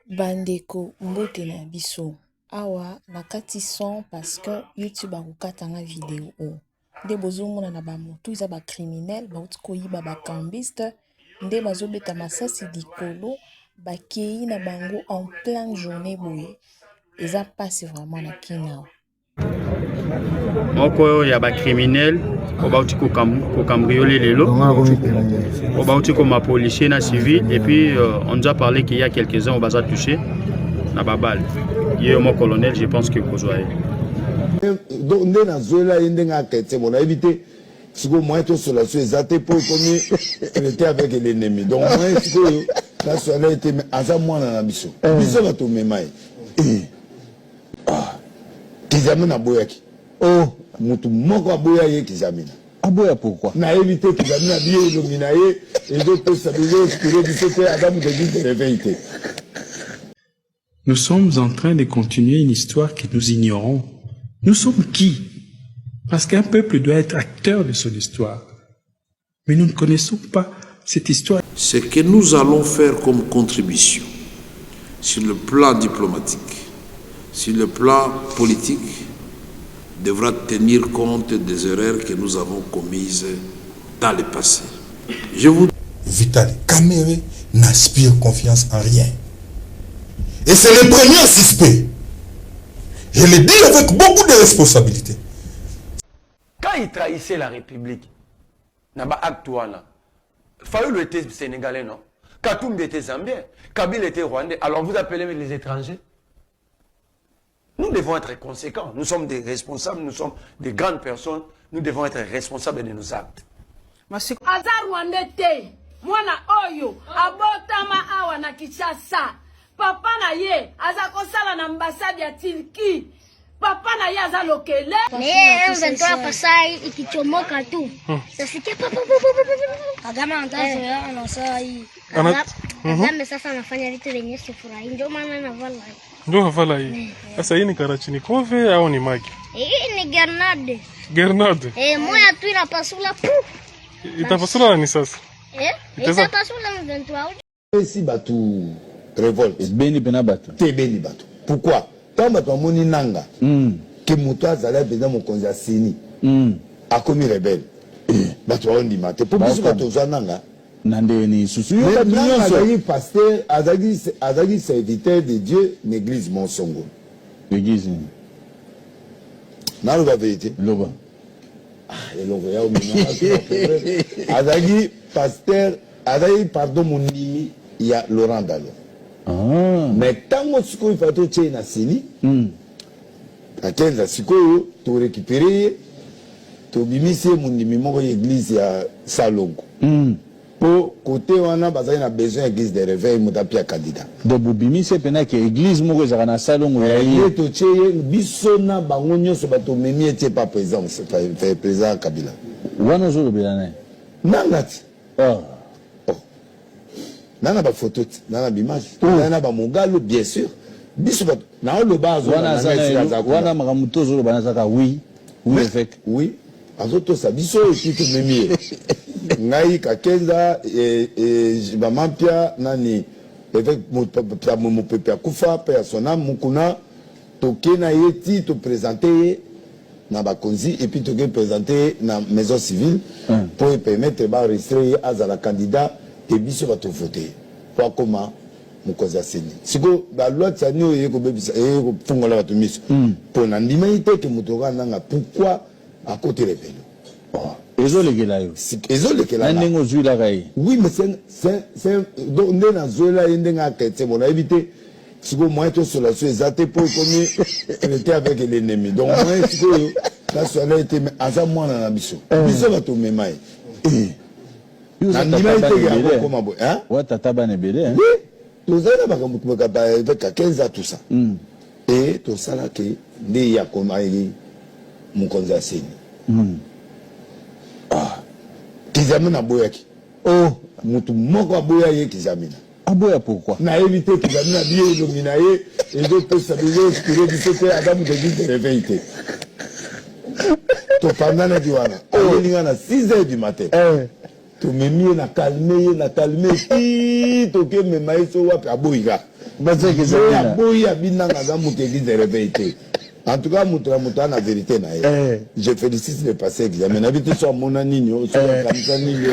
Bandeko mbote na biso awa nakati son parce que YouTube akokatanga vidéo nde bozomona na bamoto eza ba criminel bauti koyiba ba cambiste nde bazobeta masasi likolo bakei na bango en pleine journée boye eza passe vraiment na kinawa moko ya ba criminel bauti ko cambrioler lelo bauti ko ma policier na civil et puis on nous a parlé qu'il y a quelques-uns au bazar touché na babal ye mon colonel je pense que kozwaye donc nde na zola yende nga kete mon éviter siko moi to sur la suezate pour comme était avec l'ennemi donc moi siko la sola était asa mwana na biso biso ba to memai kizamina boyaki mutu moko aboya ye kizamina aboya pourquoi na éviter kizamina bien illuminaye et d'autres stabiliser que du côté Adam de réveiller. Nous sommes en train de continuer une histoire que nous ignorons. Nous sommes qui? Parce qu'un peuple doit être acteur de son histoire. Mais nous ne connaissons pas cette histoire. Ce que nous allons faire comme contribution sur le plan diplomatique, sur le plan politique, devra tenir compte des erreurs que nous avons commises dans le passé. Je vous... Vital Kamerhe n'aspire confiance en rien. Et c'est le premier suspect. Je le dis avec beaucoup de responsabilité. Quand il trahissait la République, Naba Actuana, Fayoulou était sénégalais, non? Katoum était zambien, Kabila était rwandais. Alors vous appelez les étrangers? Nous devons être conséquents. Nous sommes des responsables, nous sommes des grandes personnes. Nous devons être responsables de nos actes. Azar rwandais, mwana oyo, abotama awa na Kinshasa. Papa na ye azakosala na ambassade ya Turquie. Papa na ye azalokele. M23 pasai ikichomoka tu. Sasikia papa. Kagama antazo ya anasai. Kagame sasa anafanya vitu vyenye sifurahi. Ndio maana navala. Ndio navala hii. Sasa hii ni Kalashnikov au ni magi? Hii ni grenade. Grenade. Moya tu inapasula pu. Itapasula ni sasa. Itapasula M23. Si batu révolte beni benabatu te beni batu pourquoi tant batu amoni nanga que muto azala beza mokonzi asini akomi rebelle batu ondima te pour biso batu za nanga nande ni susu yo azali pasteur azali serviteur de Dieu l'église Monsongo l'église na la vérité loba et loba ya o azali pasteur azali pardon mon nimi il y a Laurent Dalo. Mais tant que il faut que na sini à 15 sikoyo to récupérer to bimisi mundimi moko église ya Salongo pour côté wana bazali na besoin église de réveil mutapia candidat de bimisi pena ke église moko za na Salongo ya ye to cheye bisona bango nyoso bato memi etie pas présent c'est président Kabila wana zo belana nangati nana ba photo nana image nana ba mongalo bien sûr biso na le base wana makamuto zo bana saka oui avec oui azoto sa biso ekitu memi ngai ka kenza ba mampia nani avec mo pepe akufa persona mukuna tokena yeti to présenter na ba konzi et puis to présenter na maison civile pour permettre ba enregistrer azala candidat et biso va te voter pour comment mokoza seni siko ba loi tsani yeko bebisa yeko fungola ba tumiso pour na ndima ite ke mutoka nanga pourquoi à côté rebelle ezolekela yo ezolekela nandengo zwila kai oui mais c'est donc na zola yendenga kete bon éviter siko moi to sur la suezate pour comme était avec l'ennemi donc moi siko la sola était asa mwana na biso biso ba to memai tata bana belé hein tozana bakamutuka ba avec 15 ans tout ça et tout ça là que nde ya koma ili mukonzi aseni kizamina boyaki mutu moko aboya ye kizamina aboya pourquoi na éviter kizamina bien illuminaye et d'autres stabiliser que du côté Adam de réveiller to pandana diwana on à 6h du matin to memi na calmer ti to ke mema iso wapi aboiga boyi abinanga za mutu église de réveil te. En tout cas, mutu a la vérité na ye. Je félicite le passé examen. N'habite soit mon anigno, soit comme ça nigno.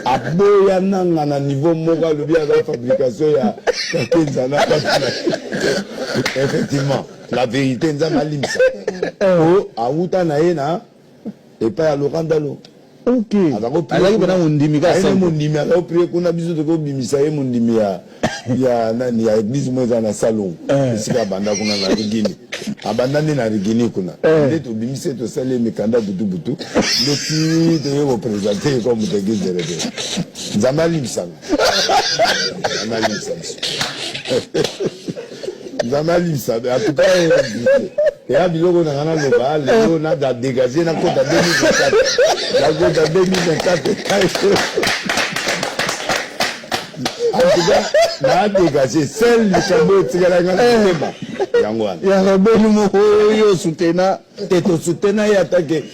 Aboya nanga na niveau moral le bien la fabrication ya Kenzana. Effectivement, la vérité nza malimsa. Oh, awuta na ye na et pas à Laurent Dalo. Ok. Alors que mon dimi ka ça. Mon dimi alors prier kuna biso de ko bimisa ye mon dimi ya nani ya église moza na salon. Sika banda kuna na rigini. Abandani na rigini kuna. Ndeto bimise to sale mikanda butu. Loti de yo présenter comme église de réveil. Zamali msanga. Zamali msanga. Zamali msanga. En tout cas, et à Biloko na ngana loba, le na da dégager na kota 2024. La kota 2024. En tout cas, na dégager seul le chambeau tigala ngana kema. Yangwana. Ya rabelu moko yo soutena, teto soutena ya take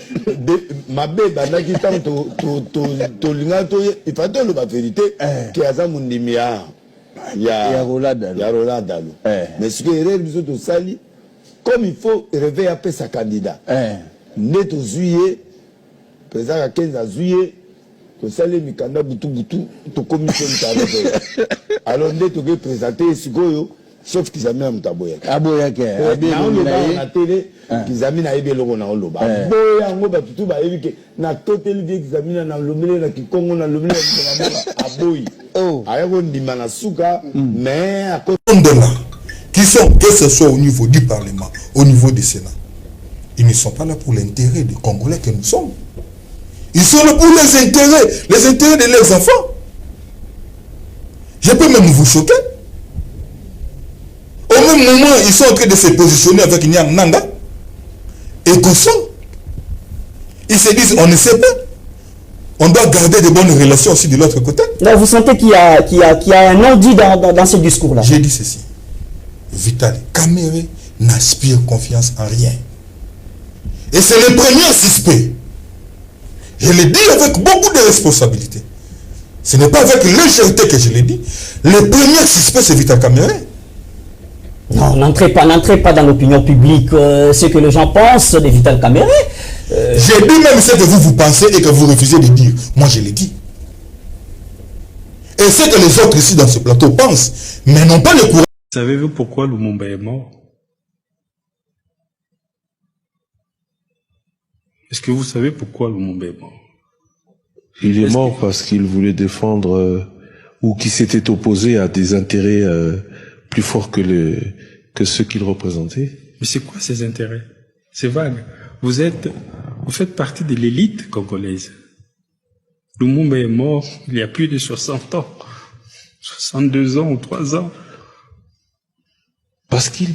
mabe bandaki tant to linga to il faut dire la vérité que aza mundimi ya Rolanda. Mais ce que erreur biso to sali comme il faut réveiller un peu sa candidat. Net au juillet, président à 15 juillet, que ça les mikanda butu, to commission de alors net au présenter Sigoyo, sauf qu'ils amènent un mutaboya. Aboya ke. On a télé, qu'ils amènent à Ebelo na oloba. Boya ngo batutu ba evike na totel vie qu'ils amènent na lomele na kikongo na lomele na aboyi. Oh, ayako ndima na suka, mais à côté qui sont, que ce soit au niveau du Parlement, au niveau du Sénat, ils ne sont pas là pour l'intérêt des Congolais que nous sommes. Ils sont là pour les intérêts de leurs enfants. Je peux même vous choquer. Au même moment, ils sont en train de se positionner avec Nyang Nanga et Kosso. Ils se disent, on ne sait pas. On doit garder de bonnes relations aussi de l'autre côté. Là, vous sentez qu'il y a un non-dit dans ce discours-là. J'ai dit ceci. Vital Kamerhe n'aspire confiance en rien. Et c'est le premier suspect. Je le dis avec beaucoup de responsabilité. Ce n'est pas avec légèreté que je le dis. Le premier suspect, c'est Vital Kamerhe. Non, n'entrez pas dans l'opinion publique. Ce que les gens pensent de Vital Kamerhe. J'ai dit même ce que vous pensez et que vous refusez de dire. Moi, je l'ai dit. Et ce que les autres ici dans ce plateau pensent, mais n'ont pas le courage. Savez-vous pourquoi Lumumba est mort? Est-ce que vous savez pourquoi Lumumba est mort? Il est mort parce qu'il voulait défendre ou qu'il s'était opposé à des intérêts plus forts que ceux qu'il représentait. Mais c'est quoi ces intérêts? C'est vague. Vous faites partie de l'élite congolaise. Lumumba est mort il y a plus de 60 ans. 62 ans ou 3 ans. Parce qu'il,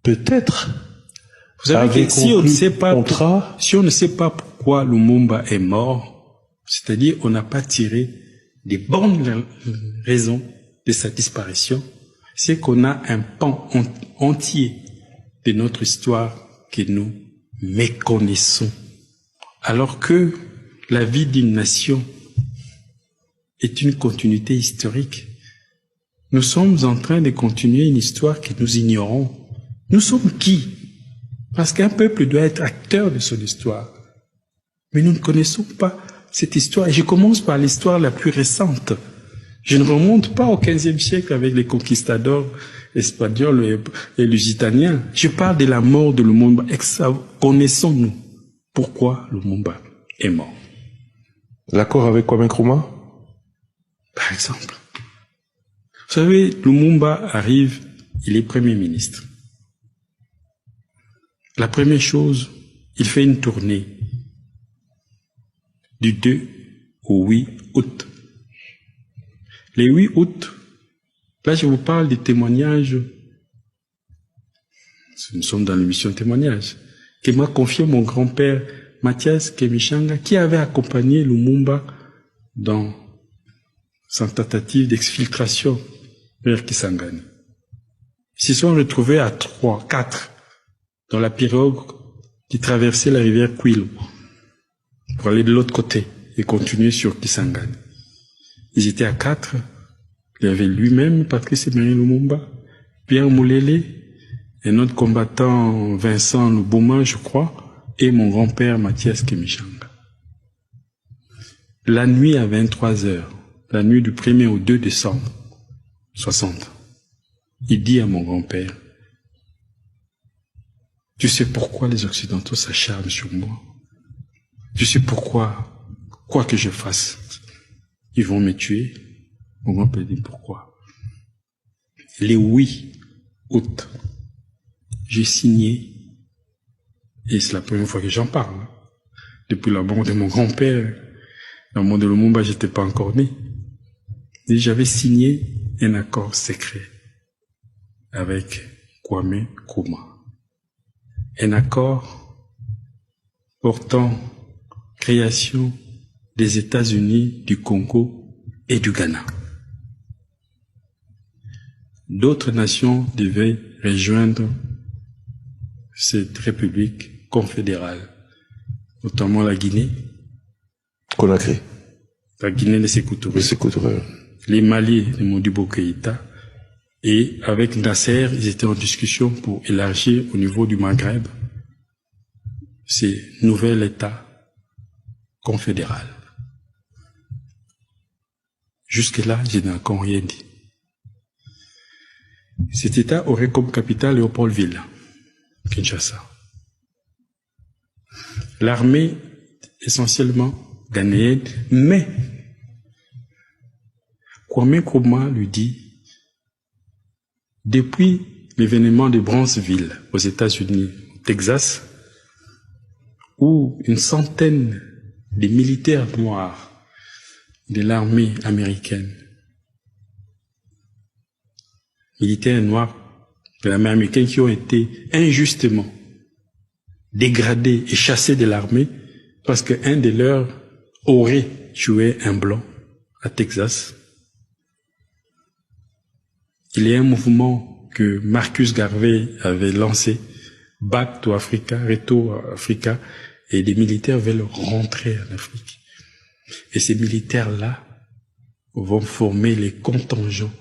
peut-être, vous savez que si on ne sait pas pourquoi Lumumba est mort, c'est-à-dire on n'a pas tiré des bonnes raisons de sa disparition, c'est qu'on a un pan entier de notre histoire que nous méconnaissons. Alors que la vie d'une nation est une continuité historique. Nous sommes en train de continuer une histoire que nous ignorons. Nous sommes qui? Parce qu'un peuple doit être acteur de son histoire. Mais nous ne connaissons pas cette histoire. Et je commence par l'histoire la plus récente. Je ne remonte pas au XVe siècle avec les conquistadors espagnols et lusitaniens. Je parle de la mort de Lumumba. Connaissons-nous pourquoi Lumumba est mort? L'accord avec Kwame Nkrumah? Par exemple. Vous savez, Lumumba arrive, il est Premier ministre. La première chose, il fait une tournée du 2 au 8 août. Le 8 août, là je vous parle des témoignages, nous sommes dans l'émission témoignages, que m'a confié mon grand-père Mathias Kemichanga, qui avait accompagné Lumumba dans sa tentative d'exfiltration vers Kisangani. Ils se sont retrouvés à 3, 4 dans la pirogue qui traversait la rivière Kwilu pour aller de l'autre côté et continuer sur Kisangani. Ils étaient à 4. Il y avait lui-même, Patrice Emery Lumumba, Pierre Moulele, un autre combattant, Vincent Lubuma, je crois, et mon grand-père, Mathias Kemichanga. La nuit à 23 heures, la nuit du 1er au 2 décembre 60, il dit à mon grand-père, « Tu sais pourquoi les Occidentaux s'acharnent sur moi? Tu sais pourquoi, quoi que je fasse, ils vont me tuer ?» Mon grand-père dit pourquoi. Les 8 août, j'ai signé, et c'est la première fois que j'en parle, hein. Depuis la mort de mon grand-père, la mort de Lumumba, j'étais pas encore né. Et j'avais signé un accord secret avec Kwame Nkrumah. Un accord portant création des États-Unis, du Congo et du Ghana. D'autres nations devaient rejoindre cette république confédérale, notamment la Guinée, Conakry, la Guinée de Sékou Touré, les Mali de Modibo Keïta, et avec Nasser, ils étaient en discussion pour élargir au niveau du Maghreb ces nouvel État confédéral. Jusque-là, je n'ai encore rien dit. Cet État aurait comme capitale Léopoldville, Kinshasa. L'armée, essentiellement ghanéenne, mais Kwame Nkrumah lui dit, depuis l'événement de Brownsville aux États-Unis, au Texas, où une centaine de militaires noirs de l'armée américaine, militaires noirs de l'armée américaine qui ont été injustement dégradés et chassés de l'armée parce qu'un de leurs aurait tué un blanc à Texas. Il y a un mouvement que Marcus Garvey avait lancé, Back to Africa, Retour à Africa, et des militaires veulent rentrer en Afrique. Et ces militaires-là vont former les contingents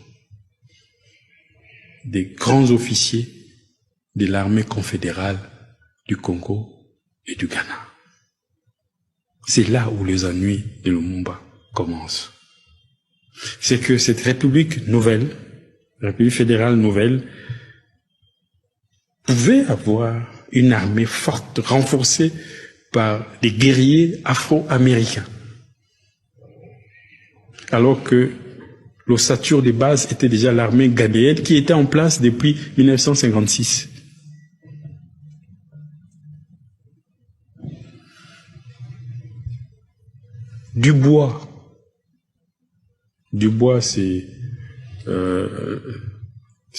des grands officiers de l'armée confédérale du Congo et du Ghana. C'est là où les ennuis de Lumumba commencent. C'est que cette république nouvelle, république fédérale nouvelle, pouvait avoir une armée forte, renforcée par des guerriers afro-américains. Alors que l'ossature de base était déjà l'armée ghanéenne qui était en place depuis 1956. Dubois, c'est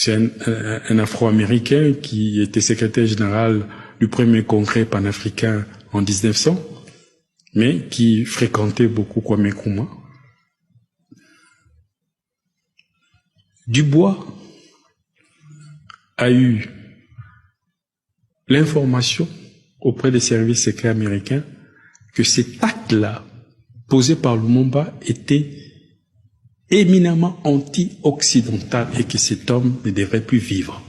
un Afro-Américain qui était secrétaire général du premier congrès panafricain en 1900, mais qui fréquentait beaucoup Kwame Nkrumah. Dubois a eu l'information auprès des services secrets américains que cet acte-là, posé par Lumumba, était éminemment anti-occidental et que cet homme ne devrait plus vivre.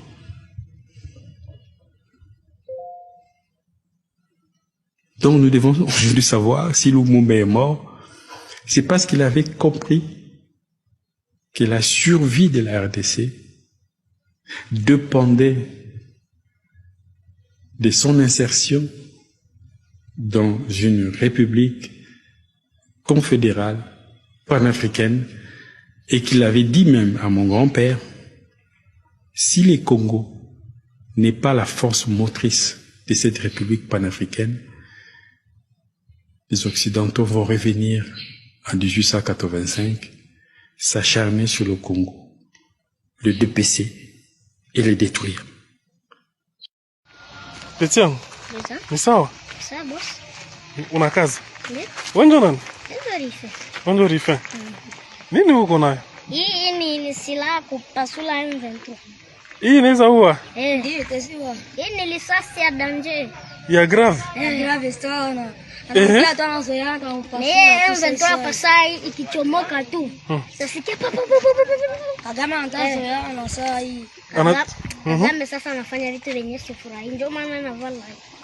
Donc nous devons aujourd'hui savoir si Lumumba est mort, c'est parce qu'il avait compris que la survie de la RDC dépendait de son insertion dans une république confédérale, panafricaine, et qu'il avait dit même à mon grand-père, si les Congo n'est pas la force motrice de cette république panafricaine, les Occidentaux vont revenir en 1885, s'acharner sur le Congo, le dépecer et le détruire. Etienne, ni sawa? Sawa boss. Una kazi? Ndio. Wenjo nani? Ndio. Wenjo rife. Nini uko nayo? Hii ni silaha kupasula M23. Hii inaweza ua? Ndio itasiwa. Hii ni risasi ya danger. Il y a grave. Grave histoire. M23 Pasai ikichomoka tu. Sasikia Kagame anatazoea na saa hii. Kagame sasa anafanya vitu lenye sifurahi. Ndio maana navala.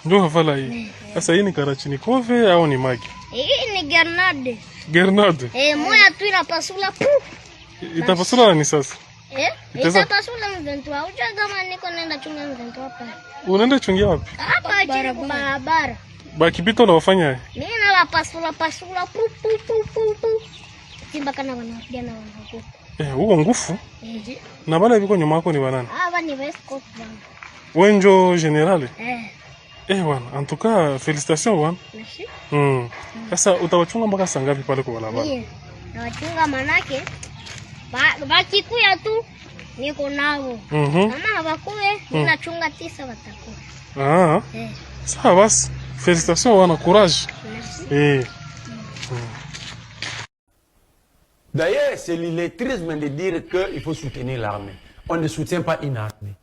Ndio havala hii. Sasa hii ni Kalashnikov au ni Magi? Hii ni Grenade. Grenade. Moja tu inapasula pu. Itapasula ni sasa. Itapasula M23. Unajua kama niko naenda chunga M23 hapa. Unaenda chungia wapi? Hapa barabara. Bakipita unawafanya? Mimi na pasula pu. Simba kana wanapiga na wanakufa. Huo ngufu? Na bale biko nyuma yako ni banani? Hapa ni West Coast bana. Wenjo generale? Bwana, en tout cas félicitations bwana. Merci. Sasa utawachunga mpaka saa ngapi pale kwa barabara? Na wachunga manake bakikuya tu niko nao. Kama bakuwe ninachunga 9 watakuwa. Ça va. Félicitations, on a courage. D'ailleurs, c'est l'illettrisme de dire qu'il faut soutenir l'armée. On ne soutient pas une armée.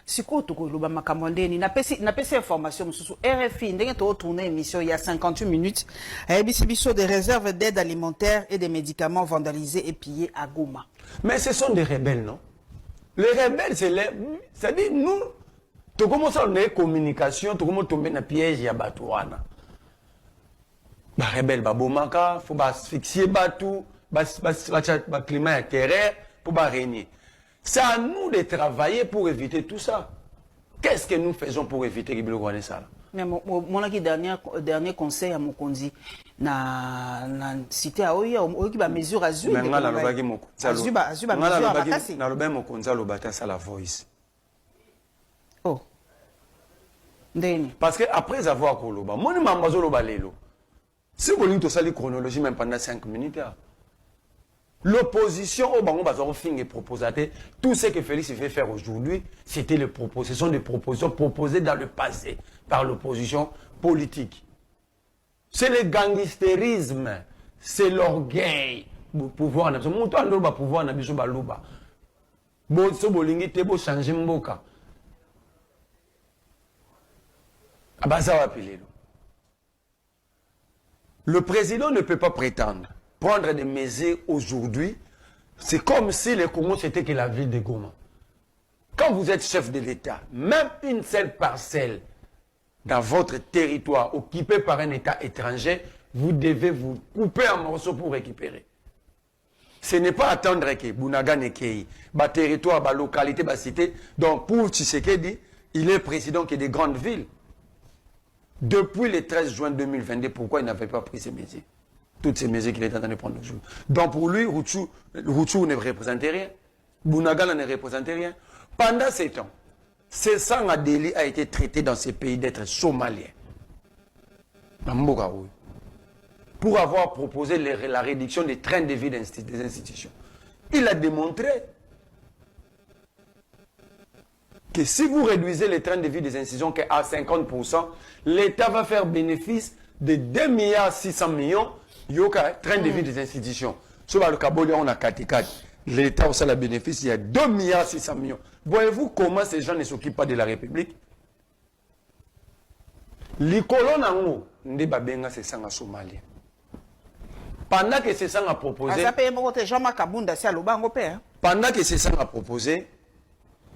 Siko tukuluba makamondeni na pesi information mususu RFI ndenge to tourner émission il y a 58 minutes biso des réserves d'aide alimentaire et des médicaments vandalisés et pillés à Goma. Mais ce sont des rebelles, non? Les rebelles c'est-à-dire nous tu commences à avoir communication, tu commences à tomber dans le piège ya batouana. Ba rebelle ba bomaka, faut ba asphyxier batou, ba climat ya terre pour ba régner. C'est à nous de travailler pour éviter tout ça. Qu'est-ce que nous faisons pour éviter que Biloko ane ça? Mais mon dernier conseil à Mokondi na cité a oya oki ba mesure azul. Mais ngala lobaki Mokondi. Azuba mesure makasi. Na lobaki Mokondi alobata ça la voice. Oh. Ndeni. Parce que après avoir koloba, moni mambazo loba lelo. Si vous voulez ça la chronologie même pendant 5 minutes. L'opposition au Bango Bazaro Fing proposaté, tout ce que Félix veut faire aujourd'hui, c'était les propositions, des propositions proposées dans le passé par l'opposition politique. C'est le gangstérisme, c'est l'orgueil. Pouvoir, mon temps de pouvoir na biso baluba. Bo so bolingi te bo changer mboka. Le président ne peut pas prétendre prendre des mesures aujourd'hui. C'est comme si le Congo c'était que la ville de Goma. Quand vous êtes chef de l'État, même une seule parcelle dans votre territoire occupée par un État étranger, vous devez vous couper en morceaux pour récupérer. Ce n'est pas attendre que Bounaga Nekei, ba territoire, ba localité, ba cité. Donc pour Tshisekedi, il est président qui est des grandes villes. Depuis le 13 juin 2022, pourquoi il n'avait pas pris ces mesures? Toutes ces mesures qu'il est en train de prendre aujourd'hui. Donc pour lui, Rouchou ne représentait rien. Bounaga ne représentait rien. Pendant ces temps, Cessant Adélie a été traité dans ces pays d'être somalien. Pour avoir proposé la réduction des trains de vie des institutions. Il a démontré que si vous réduisez les trains de vie des institutions à 50%, l'État va faire bénéfice de 2,6 milliards de trains de vie des institutions. Sur le Kabolia, on a 4. L'État aussi a le bénéfice, il y a 2,6 milliards. Voyez-vous comment ces gens ne s'occupent pas de la République? Les colons ne babenga c'est ça en Somalie. Pendant que c'est ça a proposé. Pendant que c'est ça a proposé,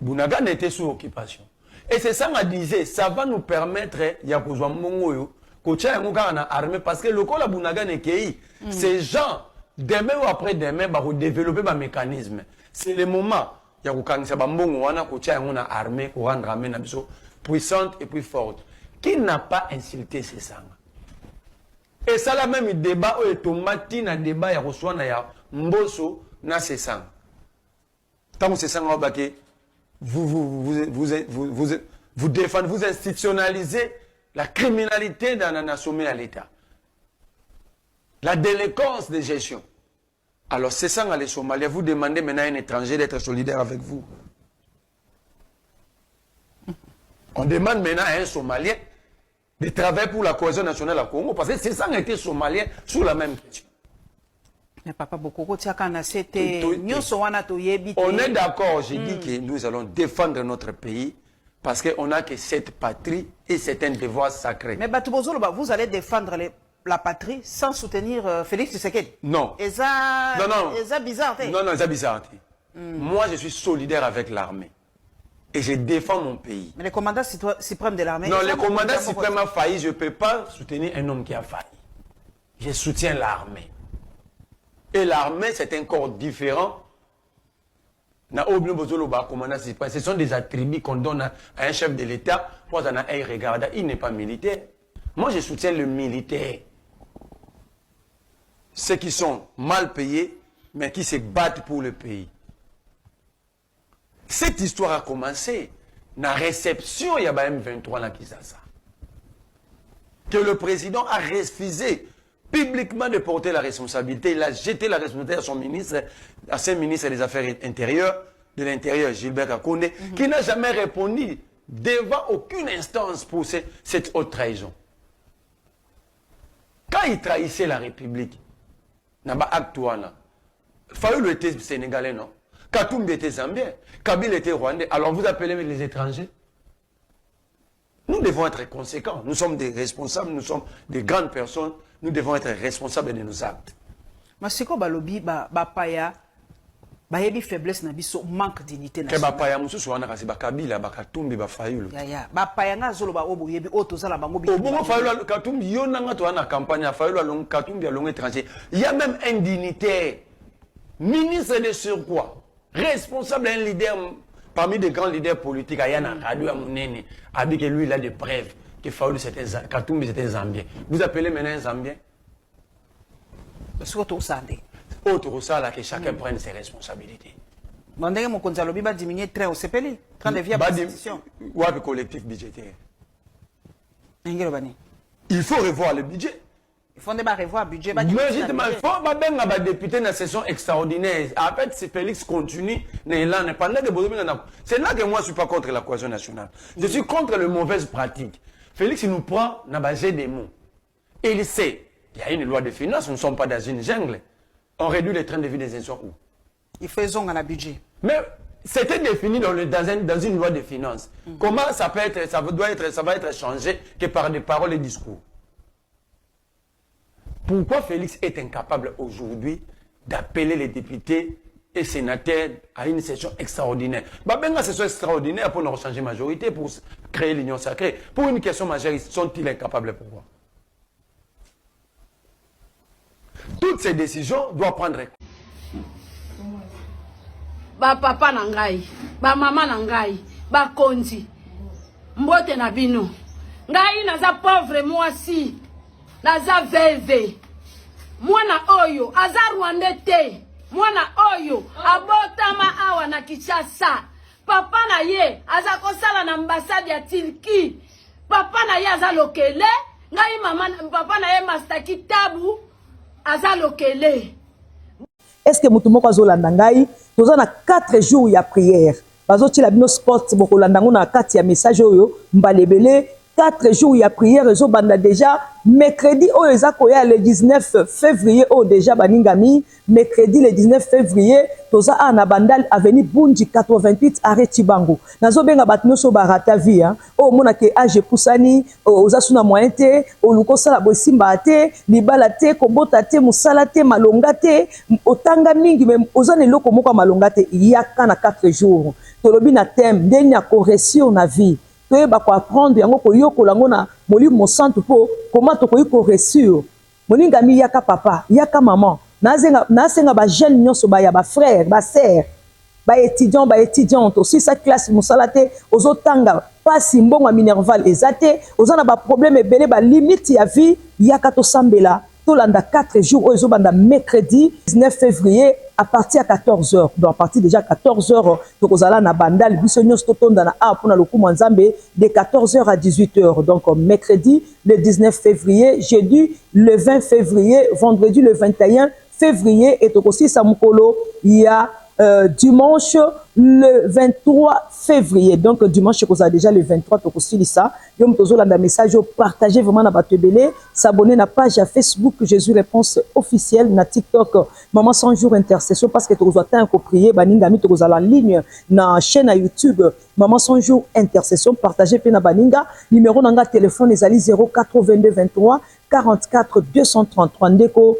Bounaga était sous occupation. Et c'est ça qu'on disait, ça va nous permettre, parce que le col Bounaga Nekei, ces gens, demain ou après demain, vont développer un mécanisme. C'est le moment, il y a une armée pour rendre l'armée puissante et plus forte. Qui n'a pas insulté ces sangs? Et ça, là même, il débat, il y a un débat, il y a un mboso, na ces sangs. Tant que ces sangs, vous défendez, vous institutionnalisez la criminalité dans un sommet à l'État. La délinquance de gestion. Alors, c'est ça, les Somaliens, vous demandez maintenant à un étranger d'être solidaire avec vous. On demande maintenant à un Somalien de travailler pour la cohésion nationale à Congo, parce que c'est ça qui a été Somalien sur la même question. Mais papa, beaucoup on est d'accord, j'ai dit que nous allons défendre notre pays Parce qu'on n'a que cette patrie et c'est un devoir sacré. Mais Batubozolo, vous allez défendre la patrie sans soutenir Félix Tshisekedi? Non. Et ça, bizarre. Non, c'est bizarre. Moi, je suis solidaire avec l'armée. Et je défends mon pays. Mais le commandant suprême de l'armée... Non, le commandant suprême a failli. Je ne peux pas soutenir un homme qui a failli. Je soutiens l'armée. Et l'armée, c'est un corps différent. Ce sont des attributs qu'on donne à un chef de l'État. Il n'est pas militaire. Moi, je soutiens le militaire. Ceux qui sont mal payés, mais qui se battent pour le pays. Cette histoire a commencé. La réception, il y a M23 là qui ça. Que le président a refusé publiquement de porter la responsabilité. Il a jeté la responsabilité à son ministre, à ses ministres des Affaires intérieures, de l'Intérieur, Gilbert Kakounde, qui n'a jamais répondu devant aucune instance pour cette haute trahison. Quand il trahissait la République, Naba Actuana, Fayoulou était sénégalais, non? Katumbi était zambien, Kabila était rwandais. Alors vous appelez les étrangers? Nous devons être conséquents. Nous sommes des responsables, nous sommes des grandes personnes. Nous devons être responsables de nos actes. Mais c'est quoi balobi bapaya bayebi faiblesse na biso manque d'unité nationale. Bapaya mususu wana kasi bakabila bakatumbi bafayulu. Ya bapaya nga zolo ba obo yebi otozala bango bi. Obo fayulu katumbi yona nga to na campagne fayulu along katumbi along étranger. Il y a même un dignitaire, ministre de surcroît, responsable un leader parmi des grands leaders politiques ayana radio amunene abi que lui il a des preuves. Katumbi c'était un Zambien. Vous appelez maintenant un Zambien? C'est autre chose. Autre chose là que chacun prenne ses responsabilités. Mandé mon Konzalobi va diminuer très au CPL. Quand devient position. Ou avec collectif budgétaire. Il faut revoir le budget. Il faut revoir le budget. Mais justement, il faut que les députés dans la session extraordinaire. En fait, si Félix continue, c'est là que moi je ne suis pas contre la cohésion nationale. Je suis contre les mauvaises pratiques. Félix, il nous prend dans la base des mots. Et il sait, il y a une loi de finances, nous ne sommes pas dans une jungle. On réduit les trains de vie des institutions où? Il fait zone à la budget. Mais c'était défini dans une loi de finances. Comment ça peut être, ça va être changé que par des paroles et discours? Pourquoi Félix est incapable aujourd'hui d'appeler les députés et sénateurs à une session extraordinaire? Une session extraordinaire pour nous changer majorité, pour créer l'union sacrée. Pour une question majeure, sont-ils incapables? Pourquoi? Toutes ces décisions doivent prendre. Papa nangai, maman nangai, konzi, mbote na bino. Ngai naza pauvre moi si. Naza veve. Mwana oyo aza Rwandais te. Mwana oyo abotama awa na Kinshasa. Papa na ye aza kosala na ambassade ya Turquie. Papa na ye aza lokele. Ngai mama papa na ye Mastaki Tabu aza lokele. Est-ce que mutumoko azolanda ngai toza na 4 jours ya prière. Bazoti la bino sport bokolanda ngo na kati ya message oyo mbalebele 4 jours ya prière ezo banda déjà mercredi oyo eza koya le 19 février oyo déjà baningami mercredi le 19 février toza ana bandal avenue Bunji 88 arrêt Tibango nazo benga bat nyonso barata vie hein o mona ke age pusani oza suna moyen te oluko sala bosimba te libala te kobota te musala te malonga te otanga mingi même oza ne loko moko malonga te yaka na 4 jours tolobi na thème ndenya correction na vie to ba ko apprendre yango ko yoko lango na molimo santo po comment to ko yiko reçu moninga mi yaka papa yaka maman nasenga ba jeune nyonso ba ya ba frère ba sœur ba étudiante aussi sa classe musalate ozotanga pasi mbongo minerval ezate ozana ba problème ebele ba limite ya vie yaka to sambela tolanda 4 jours ozo banda mercredi 19 février à partir à 14h. Donc à partir déjà 14h tokozala na bandal biso nyonso totonda na a pona lokumu nzambe de 14h à 18h. Donc mercredi le 19 février, jeudi le 20 février, vendredi le 21 février et tokosi sa mukolo ya dimanche le 23 février. Donc dimanche vous avez déjà le 23 to ça. Yo mtozo la message partager vraiment na batebele, s'abonner na page à Facebook Jésus réponse officielle na TikTok Maman 100 jours intercession parce que tu dois t'en prier baninga mi tu dois en ligne na chaîne à YouTube Maman 100 jours intercession partager pe na baninga numéro nanga téléphone ezali 082 23 44 233 ndeko